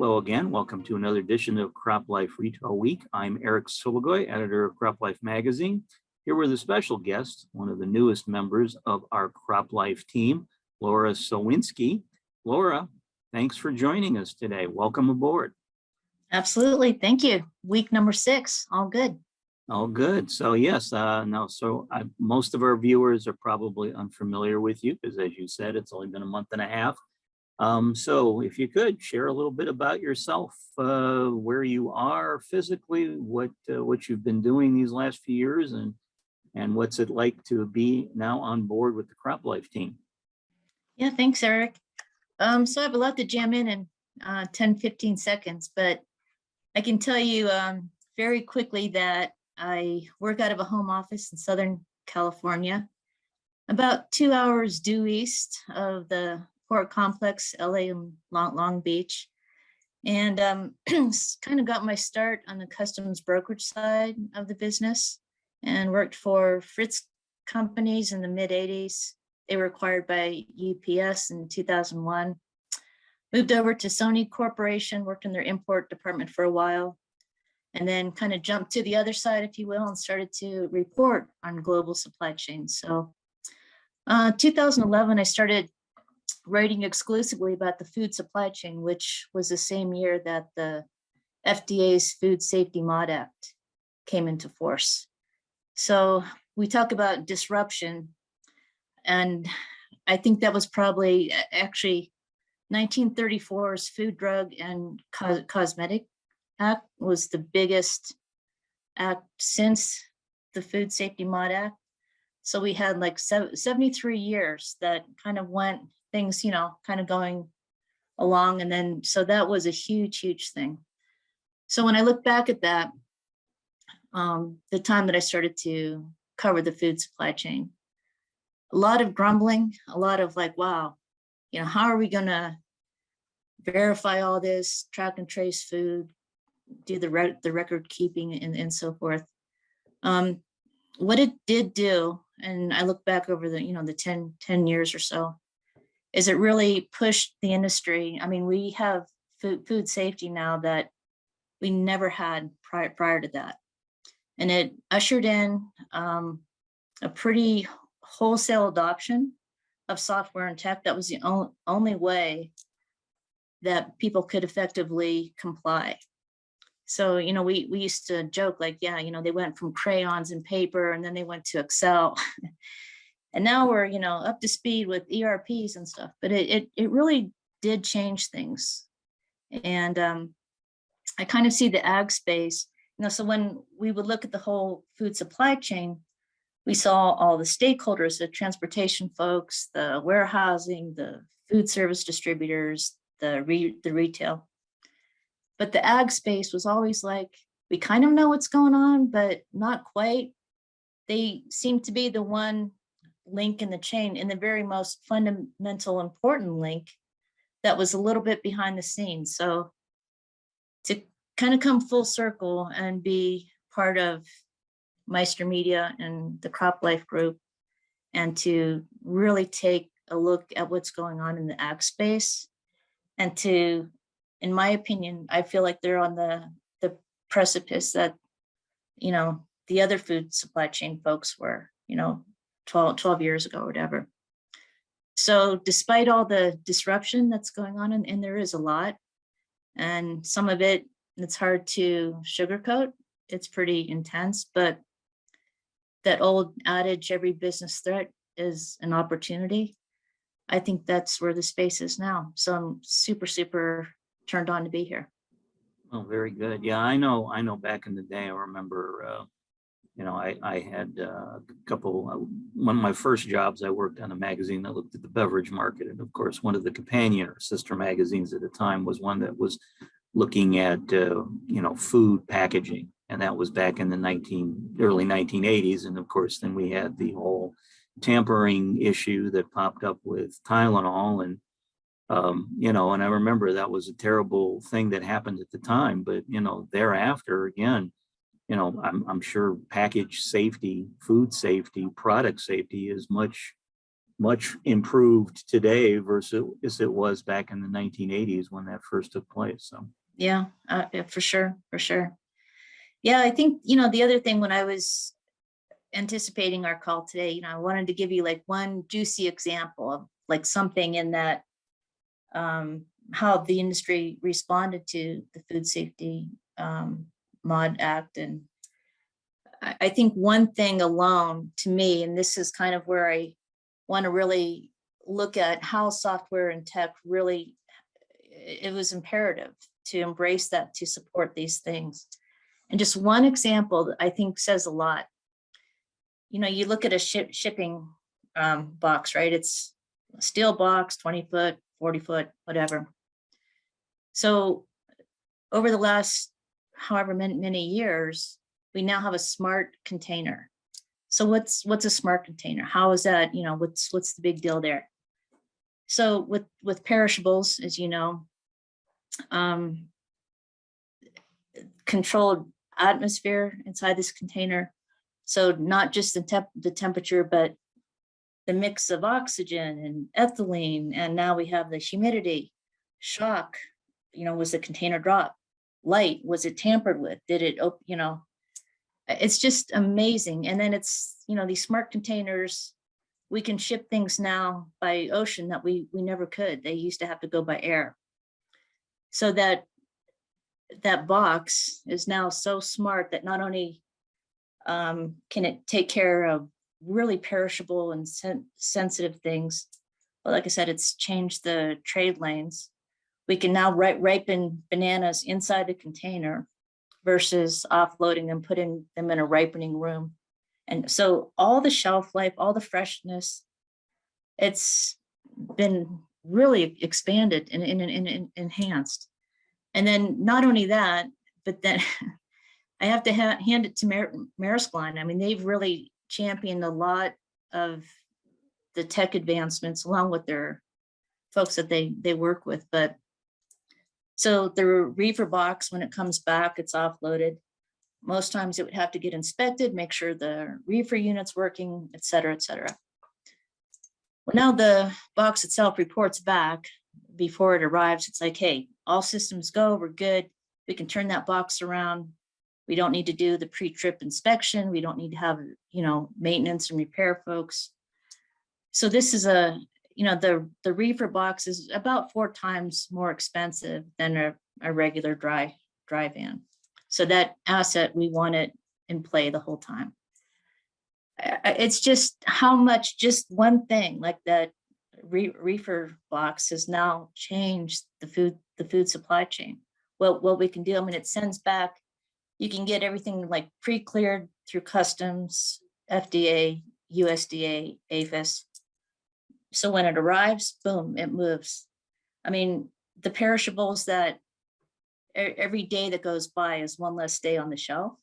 Hello again. Welcome to another edition of CropLife Retail Week. I'm Eric Sfiligoj, editor of CropLife magazine. Here with a special guest, one of the newest members of our CropLife team, Lara Sowinski. Lara, thanks for joining us today. Welcome aboard. Absolutely. Thank you. Week number 6. All good. All good. So yes, most of our viewers are probably unfamiliar with you because, as you said, it's only been a month and a half. So if you could share a little bit about yourself, where you are physically, what you've been doing these last few years, and what's it like to be now on board with the CropLife team. Yeah, thanks, Eric. So I have a lot to jam in 10-15 seconds, but I can tell you very quickly that I work out of a home office in Southern California, about 2 hours due east of the port complex, LA and Long Beach, and kind of got my start on the customs brokerage side of the business and worked for Fritz companies in the mid 80s. They were acquired by UPS in 2001. Moved over to Sony Corporation, worked in their import department for a while, and then kind of jumped to the other side, if you will, and started to report on global supply chains. So 2011, I started writing exclusively about the food supply chain, which was the same year that the FDA's Food Safety Mod Act came into force. So we talk about disruption, and I think that was probably actually 1934's Food, Drug, and Cosmetic Act was the biggest act since the Food Safety Mod Act. So we had like 73 years that kind of went things, kind of going along. And then, so that was a huge thing. So when I look back at that, the time that I started to cover the food supply chain, a lot of grumbling, a lot of like, wow, how are we going to verify all this, track and trace food, do the record keeping and so forth. What it did do, and I look back over the, the 10 years or so, is it really pushed the industry. I mean, we have food safety now that we never had prior to that. And it ushered in a pretty wholesale adoption of software and tech. That was the only way that people could effectively comply. So, we used to joke like, yeah, they went from crayons and paper and then they went to Excel. And now we're, up to speed with ERPs and stuff, but it really did change things. And I kind of see the ag space, so when we would look at the whole food supply chain, we saw all the stakeholders, the transportation folks, the warehousing, the food service distributors, the retail. But the ag space was always like, we kind of know what's going on, but not quite. They seem to be the one link in the chain, and the very most fundamental important link that was a little bit behind the scenes. So to kind of come full circle and be part of Meister Media and the CropLife Group, and to really take a look at what's going on in the ag space, and to, in my opinion, I feel like they're on the precipice that, the other food supply chain folks were, 12 years ago or whatever. So despite all the disruption that's going on, and there is a lot, and some of it, it's hard to sugarcoat, it's pretty intense, but that old adage, every business threat is an opportunity. I think that's where the space is now. So I'm super turned on to be here. Oh, very good. Yeah, I know back in the day, I remember, I had a couple, one of my first jobs, I worked on a magazine that looked at the beverage market. And of course, one of the companion or sister magazines at the time was one that was looking at, food packaging. And that was back in the early 1980s. And of course, then we had the whole tampering issue that popped up with Tylenol. And, and I remember that was a terrible thing that happened at the time. But, thereafter, again, I'm sure package safety, food safety, product safety is much much improved today versus as it was back in the 1980s when that first took place. So Yeah, yeah, for sure, for sure. Yeah, I think, you know, the other thing when I was anticipating our call today, you know, I wanted to give you like one juicy example of like something in that, how the industry responded to the Food Safety Mod Act. And I think one thing alone to me, and this is kind of where I want to really look at how software and tech really, it was imperative to embrace that, to support these things. And just one example that I think says a lot. You know, you look at a shipping box, right? It's a steel box, 20 foot, 40 foot, whatever. So over the last however many years, we now have a smart container. So what's a smart container? How is that, you know, what's the big deal there? So with perishables, as you know, controlled atmosphere inside this container. So not just the temperature, but the mix of oxygen and ethylene. And now we have the humidity, shock, you know, was the container drop? Light, was it tampered with? Did it, you know, it's just amazing. And then it's, you know, these smart containers, we can ship things now by ocean that we never could. They used to have to go by air. So that box is now so smart that not only can it take care of really perishable and sensitive things, but like I said, it's changed the trade lanes. We can now ripen bananas inside the container versus offloading them, putting them in a ripening room. And so all the shelf life, all the freshness, it's been really expanded and enhanced. And then not only that, but then I have to hand it to Maersk Line. I mean, they've really championed a lot of the tech advancements along with their folks that they work with. But so the reefer box, when it comes back, it's offloaded. Most times it would have to get inspected, make sure the reefer unit's working, et cetera, et cetera. Well, now the box itself reports back before it arrives. It's like, hey, all systems go, we're good. We can turn that box around. We don't need to do the pre-trip inspection. We don't need to have, you know, maintenance and repair folks. So this is a, you know, the reefer box is about 4 times more expensive than a regular dry van. So that asset, we want it in play the whole time. It's just how much just one thing like that reefer box has now changed the food supply chain. Well, what we can do, I mean, it sends back, you can get everything like pre-cleared through customs, FDA, USDA, APHIS. So when it arrives, boom, it moves. I mean, the perishables that every day that goes by is one less day on the shelf.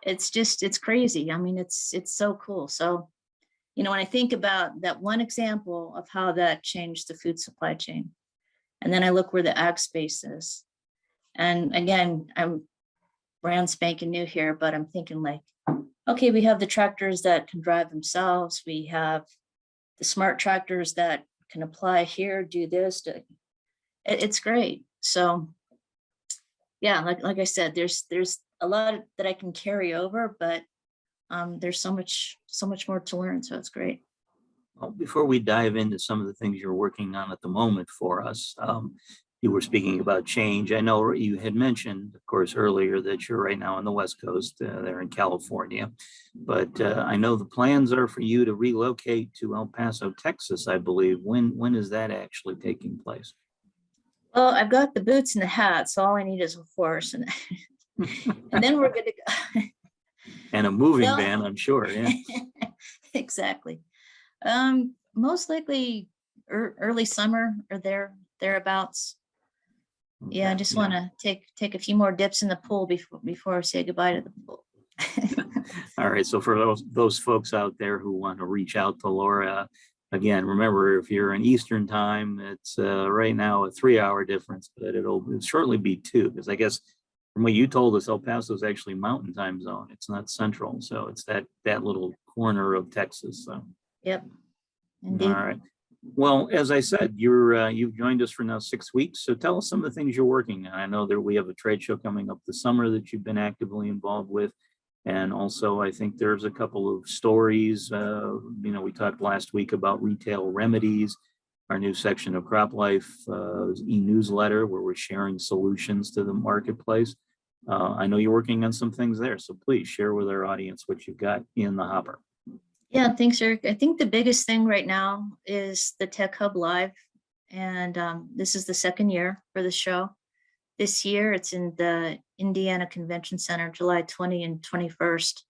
It's just, it's crazy. I mean, it's so cool. So, you know, when I think about that one example of how that changed the food supply chain, and then I look where the ag space is. And again, I'm brand spanking new here, but I'm thinking like, okay, we have the tractors that can drive themselves. We have the smart tractors that can apply here, do this. It's great. So yeah, like I said, there's a lot that I can carry over, but there's so much more to learn. So it's great. well, before we dive into some of the things you're working on at the moment for us, you were speaking about change. I know you had mentioned, of course, earlier that you're right now on the West Coast, there in California, but I know the plans are for you to relocate to El Paso, Texas, I believe. When is that actually taking place? Well, I've got the boots and the hat, so all I need is a horse, and and then we're good to go. And a moving Well, van, I'm sure. Yeah. exactly. Most likely early summer or thereabouts. Yeah, I just want to take a few more dips in the pool before I say goodbye to the pool. All right. So for those folks out there who want to reach out to Laura, again, remember, if you're in Eastern time, it's right now a 3-hour difference, but it'll shortly be 2, because I guess from what you told us, El Paso is actually mountain time zone. It's not central. So it's that little corner of Texas. So. Yep. Indeed. All right. Well, as I said, you've joined us for now 6 weeks. So tell us some of the things you're working on. I know that we have a trade show coming up this summer that you've been actively involved with. And also, I think there's a couple of stories. We talked last week about retail remedies, our new section of CropLife e-newsletter where we're sharing solutions to the marketplace. I know you're working on some things there, so please share with our audience what you've got in the hopper. Yeah, thanks, Eric. I think the biggest thing right now is the Tech Hub Live. And this is the second year for the show. This year, it's in the Indiana Convention Center, July 20 and 21st.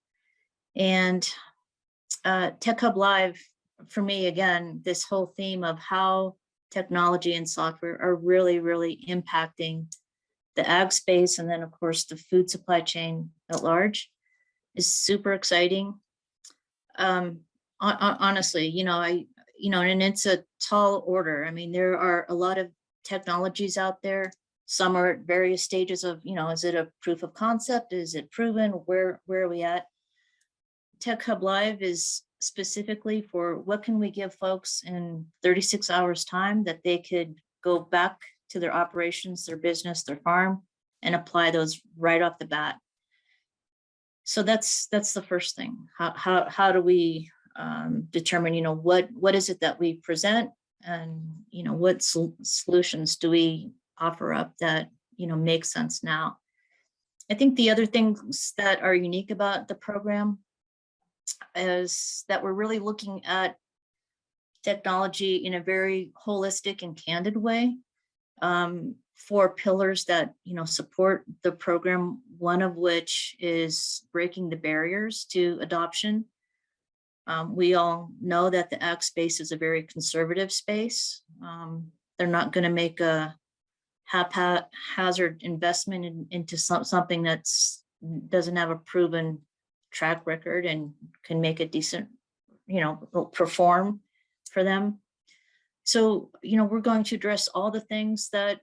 And Tech Hub Live, for me, again, this whole theme of how technology and software are really, really impacting the ag space, and then, of course, the food supply chain at large, is super exciting. Honestly, and it's a tall order. I mean, there are a lot of technologies out there. Some are at various stages of, is it a proof of concept? Is it proven? Where are we at? Tech Hub Live is specifically for what can we give folks in 36 hours time that they could go back to their operations, their business, their farm, and apply those right off the bat. So that's the first thing. How do we determine, what is it that we present, and what solutions do we offer up that make sense now? I think the other things that are unique about the program is that we're really looking at technology in a very holistic and candid way. 4 pillars that support the program, one of which is breaking the barriers to adoption. We all know that the ag space is a very conservative space. They're not going to make a haphazard investment into something that's doesn't have a proven track record and can make a decent, perform for them. So, we're going to address all the things that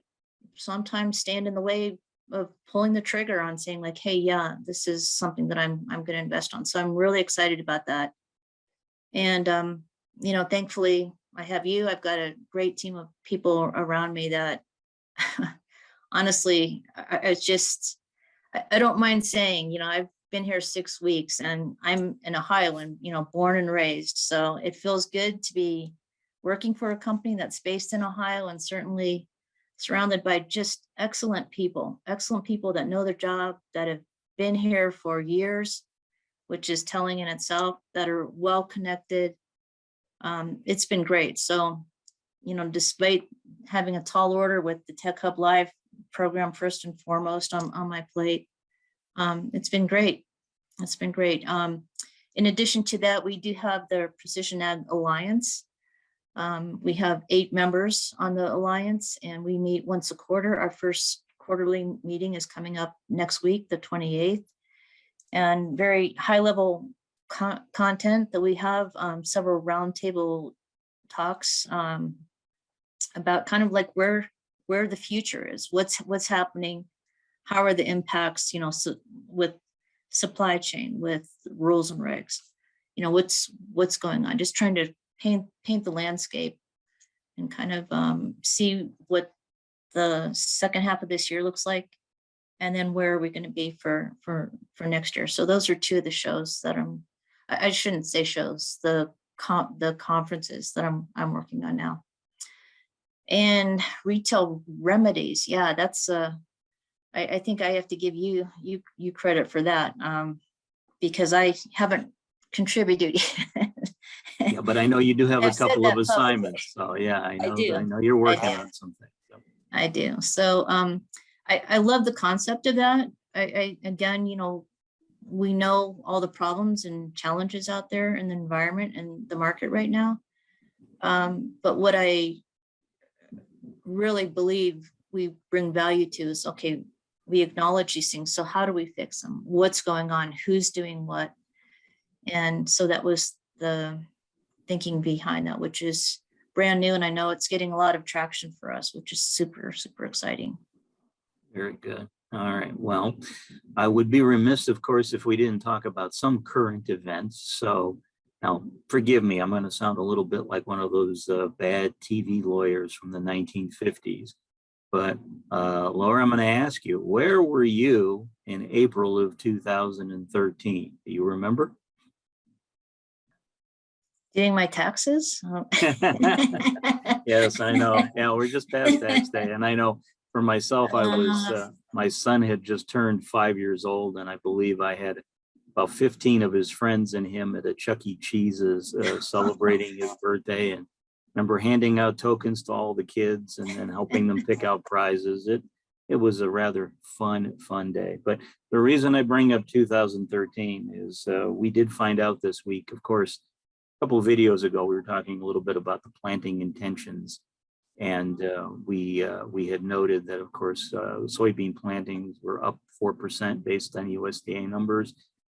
sometimes stand in the way of pulling the trigger on saying like, hey, yeah, this is something that I'm going to invest on. So I'm really excited about that. And, thankfully I have you. I've got a great team of people around me that honestly, I don't mind saying, I've been here 6 weeks and I'm an Ohioan, born and raised. So it feels good to be working for a company that's based in Ohio and certainly surrounded by just excellent people that know their job, that have been here for years, which is telling in itself, that are well connected. It's been great. So, despite having a tall order with the Tech Hub Live program first and foremost on my plate, it's been great. It's been great. In addition to that, we do have the Precision Ag Alliance. We have 8 members on the Alliance, and we meet once a quarter. Our first quarterly meeting is coming up next week, the 28th, and very high level content that we have, several roundtable talks about kind of like where the future is, what's happening, how are the impacts, with supply chain, with rules and regs, what's going on, just trying to paint the landscape and kind of see what the second half of this year looks like, and then where are we going to be for next year. So those are 2 of the shows that I shouldn't say shows, the conferences that I'm working on now. And retail remedies, yeah, that's I think I have to give you credit for that, because I haven't contributed. Yeah, but I know you do have a I've said couple that of assignments. So yeah, I know you're working on something. So. I do. So I love the concept of that. Again, we know all the problems and challenges out there in the environment and the market right now. But what I really believe we bring value to is, okay, we acknowledge these things. So how do we fix them? What's going on? Who's doing what? And so that was the thinking behind that, which is brand new. And I know it's getting a lot of traction for us, which is super, super exciting. Very good. All right. Well, I would be remiss, of course, if we didn't talk about some current events. So Now, forgive me, I'm going to sound a little bit like one of those bad TV lawyers from the 1950s. But Laura, I'm going to ask you, where were you in April of 2013? Do you remember? Doing my taxes. Yes, I know. Yeah, we're just past tax day. And I know for myself, my son had just turned 5 years old, and I believe I had about 15 of his friends and him at a Chuck E. Cheese's celebrating his birthday. And remember handing out tokens to all the kids and then helping them pick out prizes. It was a rather fun day. But the reason I bring up 2013 is we did find out this week, of course, a couple of videos ago, we were talking a little bit about the planting intentions. And we had noted that, of course, soybean plantings were up 4% based on USDA numbers.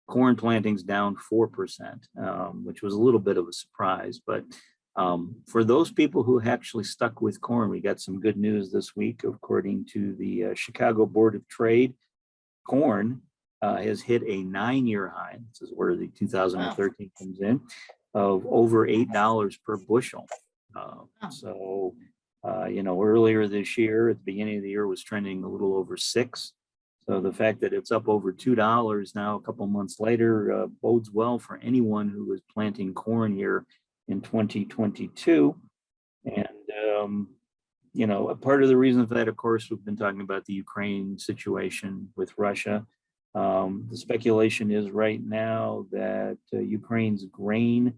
Corn plantings down 4%, which was a little bit of a surprise. But for those people who actually stuck with corn, we got some good news this week. According to the Chicago Board of Trade, corn has hit a 9-year high. This is where the 2013 comes in, of over $8 per bushel. So, earlier this year, at the beginning of the year, was trending a little over 6. So the fact that it's up over $2 now, a couple months later, bodes well for anyone who is planting corn here in 2022. And, a part of the reason for that, of course, we've been talking about the Ukraine situation with Russia. The speculation is right now that Ukraine's grain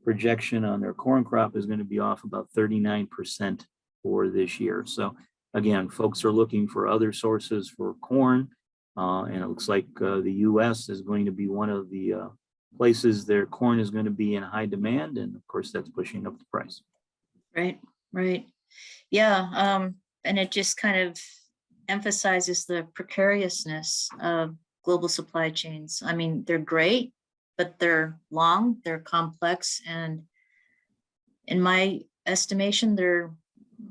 projection on their corn crop is going to be off about 39% for this year. So again, folks are looking for other sources for corn, and it looks like the U.S. is going to be one of the places their corn is going to be in high demand, and of course, that's pushing up the price. Right. Yeah, and it just kind of emphasizes the precariousness of global supply chains. I mean, they're great, but they're long, they're complex, and in my estimation, they're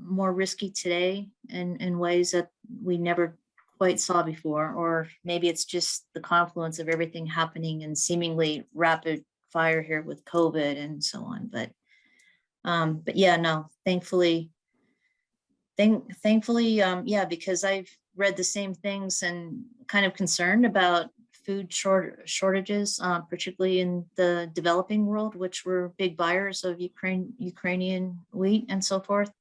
more risky today in ways that we never quite saw before, or maybe it's just the confluence of everything happening in seemingly rapid fire here with COVID and so on. But yeah, no, thankfully, yeah, because I've read the same things and kind of concerned about food shortages, particularly in the developing world, which were big buyers of Ukrainian wheat and so forth.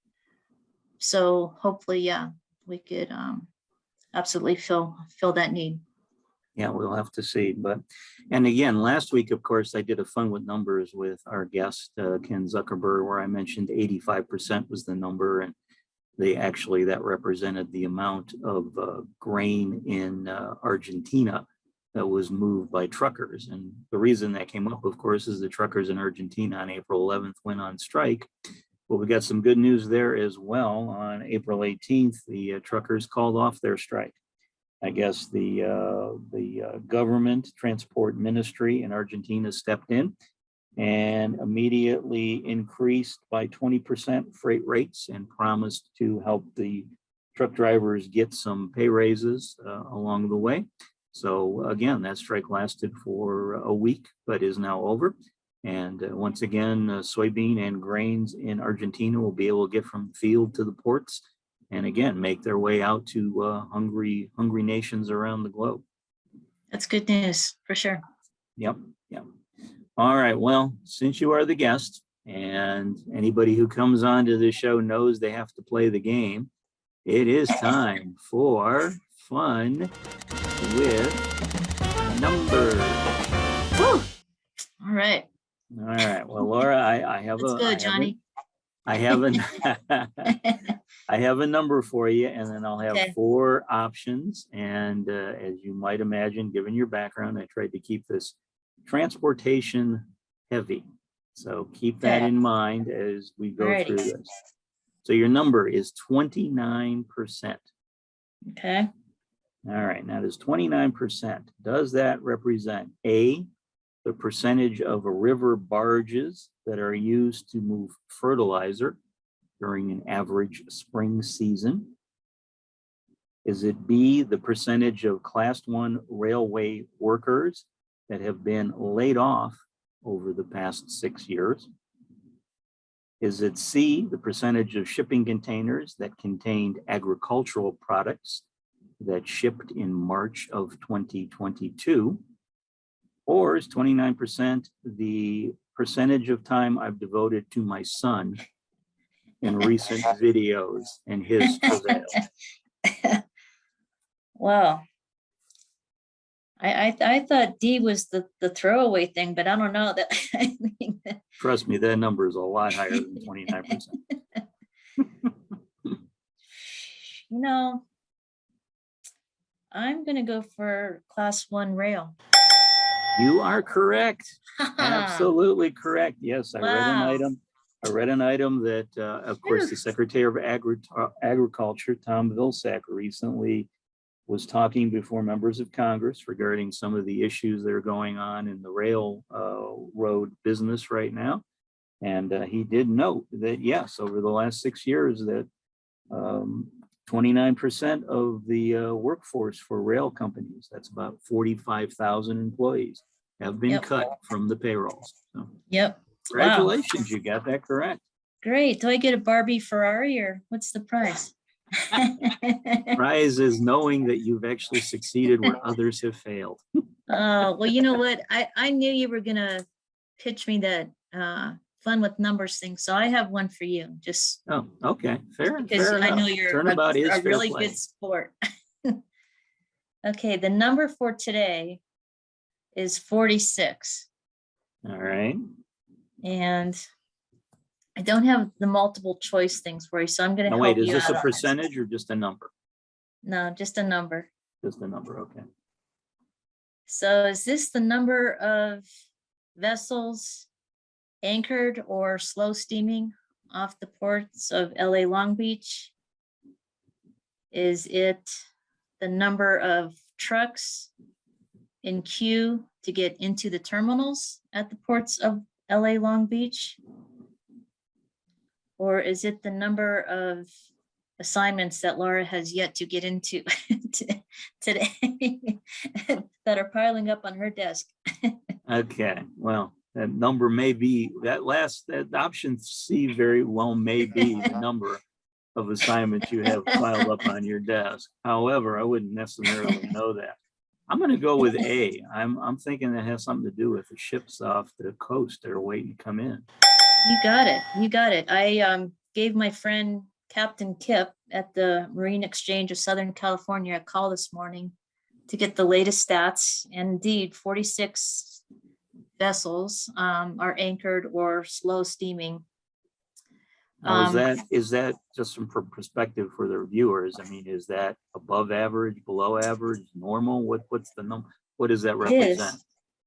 So hopefully, yeah, we could absolutely fill that need. Yeah, we'll have to see. And again, last week, of course, I did a fun with numbers with our guest, Ken Zuckerberg, where I mentioned 85% was the number. And that represented the amount of grain in Argentina that was moved by truckers. And the reason that came up, of course, is the truckers in Argentina on April 11th went on strike. But we got some good news there as well. On April 18th, the truckers called off their strike. I guess the government transport ministry in Argentina stepped in and immediately increased by 20% freight rates and promised to help the truck drivers get some pay raises along the way. So again, that strike lasted for a week, but is now over. And once again, soybean and grains in Argentina will be able to get from the field to the ports, and again, make their way out to hungry nations around the globe. That's good news for sure. Yep. All right. Well, since you are the guest, and anybody who comes onto the show knows they have to play the game, it is time for fun with numbers. Woo! All right. Well, Laura, I have Let's go, Johnny. I have a number for you, and then I'll have 4 options. And as you might imagine, given your background, I tried to keep this transportation heavy. So keep that in mind as we go through this. So your number is 29%. Okay. All right. Now, does 29%, does that represent A, the percentage of river barges that are used to move fertilizer during an average spring season? Is it B, the percentage of Class 1 railway workers that have been laid off over the past 6 years? Is it C, the percentage of shipping containers that contained agricultural products that shipped in March of 2022? Or is 29% the percentage of time I've devoted to my son in recent videos and his travail? Wow. I thought D was the throwaway thing, but I don't know that. I think that Trust me, that number is a lot higher than 29%. you know, I'm gonna go for class 1 rail. You are correct. Absolutely correct. Yes, I read an Wow. item. I read an item that, of course, the Secretary of Agriculture, Tom Vilsack, recently was talking before members of Congress regarding some of the issues that are going on in the railroad business right now. And he did note that, yes, over the last 6 years, that 29% of the workforce for rail companies, that's about 45,000 employees, have been Yep. cut from the payrolls. So Yep. congratulations, you got that correct. Great. Do I get a Barbie Ferrari or what's the prize? Prize is knowing that you've actually succeeded where others have failed. Well, you know what? I knew you were gonna pitch me that fun with numbers thing, so I have one for you. Just Oh, okay, fair because I enough. know you're Turnabout is a fair really play. good sport. Okay, the number for today is 46. All right. And I don't have the multiple choice things for you, so I'm gonna Now, help wait, is you this out a on percentage or just a number? No, just a number. Just a number, okay. So is this the number of vessels anchored or slow steaming off the ports of LA Long Beach? Is it the number of trucks in queue to get into the terminals at the ports of LA Long Beach? Or is it the number of assignments that Laura has yet to get into today that are piling up on her desk? Okay, well, that number may be, that option C very well may be the number of assignments you have piled up on your desk. However, I wouldn't necessarily know that. I'm gonna go with A. I'm thinking that has something to do with the ships off the coast that are waiting to come in. You got it. You got it. I gave my friend Captain Kip at the Marine Exchange of Southern California a call this morning to get the latest stats. And indeed, 46 vessels are anchored or slow steaming. Now, is that just from perspective for the viewers? I mean, is that above average, below average, normal? What's the number? What does that represent?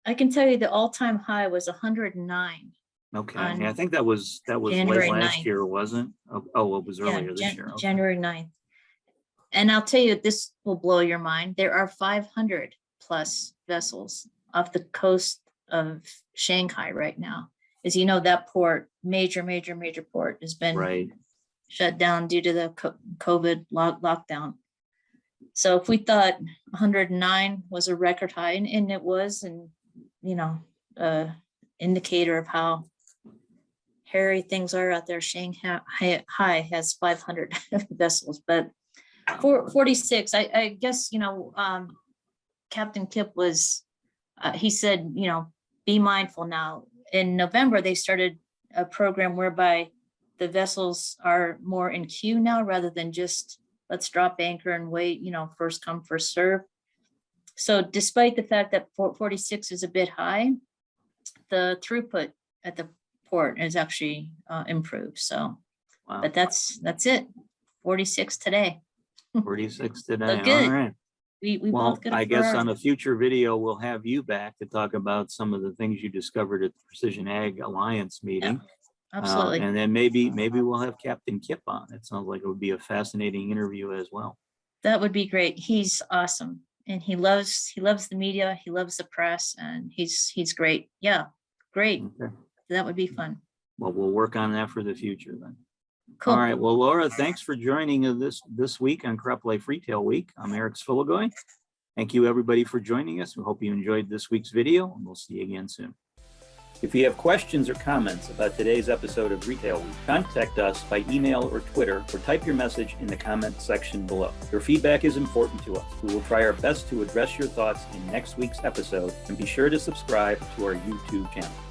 I can tell you the all-time high was 109. Okay, yeah, I think that was January late last 9th. year, wasn't? Oh, it was earlier this year. Okay. January 9th. And I'll tell you, this will blow your mind. There are 500 plus vessels off the coast of Shanghai right now. As you know, that port, major port, has been shut down due to the COVID lockdown. So if we thought 109 was a record high, and it was, and you know, indicator of how hairy things are out there, Shanghai has 500 vessels, but 46, I guess, you know, Captain Kip was, he said, you know, be mindful now. In November, they started a program whereby the vessels are more in queue now rather than just let's drop anchor and wait, you know, first come, first serve. So despite the fact that 46 is a bit high, the throughput at the port is actually improved. So, wow. But that's it. 46 today. 46 today. So good. All right. We well, both get I guess on a future video, we'll have you back to talk about some of the things you discovered at the Precision Ag Alliance meeting. Yeah, absolutely. And then maybe we'll have Captain Kip on. It sounds like it would be a fascinating interview as well. That would be great. He's awesome. And he loves the media. He loves the press, and he's great. Yeah, great. Okay. That would be fun. Well, we'll work on that for the future then. Cool. All right. Well, Laura, thanks for joining us this week on CropLife Retail Week. I'm Eric Sfiligoj. Thank you, everybody, for joining us. We hope you enjoyed this week's video, and we'll see you again soon. If you have questions or comments about today's episode of Retail Week, contact us by email or Twitter, or type your message in the comment section below. Your feedback is important to us. We will try our best to address your thoughts in next week's episode, and be sure to subscribe to our YouTube channel.